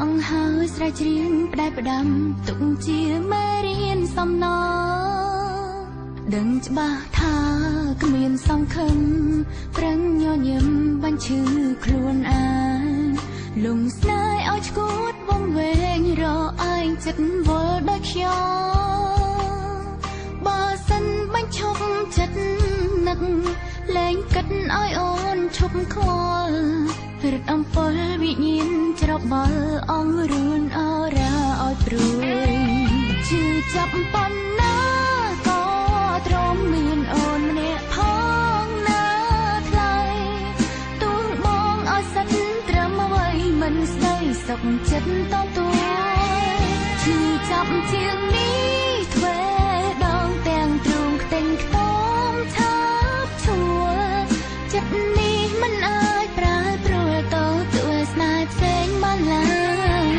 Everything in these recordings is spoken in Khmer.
ងហើយស្រែកច្រៀងផ្ដែផ្ដាំទុកជាមេរៀនសំណដឹងច្បាស់ថាគ្មានសង្ឃឹមប្រឹងញញឹមបាញ់ឈឺខ្លួនឯងលំស្នេហ៍ឲ្យឈួតវងវែងរកឯងចិត្តវល់ដូចខ្ញុំបើសិនបាញ់ឈប់ចិត្តនឹកលែងគិតឲ្យអូនឈប់ខ្វល់រត់អំពលវិញ្ញាណច្របល់អងរួនអរាឲ្យព្រួយជឿចាប់ប៉ុណ្ណាក៏ទ្រាំមានអូនម្នាក់ផងណាថ្លៃទូលបងឲ្យសិតត្រឹមអ្វីមិនស្ដីសុខចិត្តតទួជឿចាប់ជាងនេះទ្វេដងទាំងទ្រូងខ្ទេញខ្ទមឆាបឈួរចិត្តនេះមិនអាចប្រែប្រួលទៅទួស្នេហ៍ផ្សេងបានឡើយ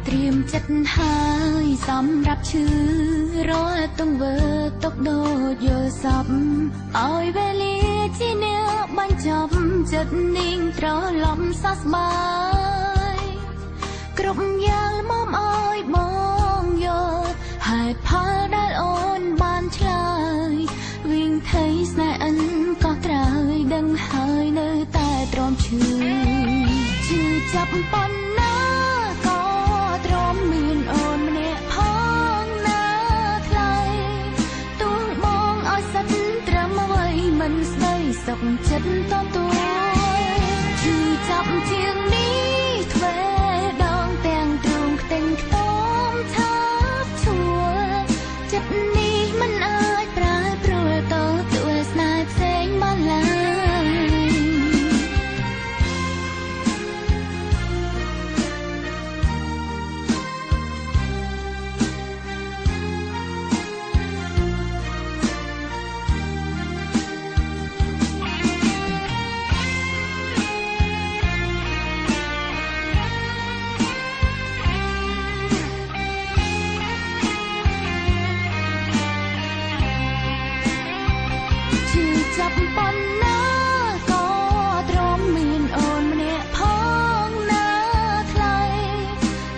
ត្រៀមចិត្តហើយសម្រាប់ឈឺរាល់ទង្វើទុកដូចយល់សពឲ្យវេលាជាអ្នកបញ្ចប់ចិត្តនាងត្រឡប់សះស្បើយគ្រប់យ៉ាងមកឲ្យបងយល់ហេតុផលដែលអូនបានឆ្លើយវិញថៃស្នេហ៍អិនក៏ត្រើយដឹងហើយនៅតែទ្រាំឈឺជឿចាប់ប៉ុណ្ណាក៏ទ្រាំមានអូនម្នាក់ផងណាថ្លៃទូលបងឲ្យសិតត្រឹមអ្វីមិនស្ដីសុខចិត្តតទួជឿចាប់ជាងនេះទ្វេដងទាំងទ្រូងខ្ទេញខ្ទមឆាបឈួរចិត្តនេះមិនអាចប្រែប្រួលទៅទួស្នេហ៍ផ្សេងបានឡើយចាប់ប៉ុណ្ណាក៏ទ្រាំមានអូនម្នាក់ផងណាថ្លៃ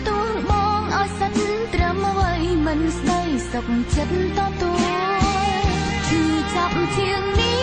ទូលបងឲ្យសិតត្រឹមអ្វីមិនស្ដីសុខចិត្តតទួជឿចាប់ជាងនេះ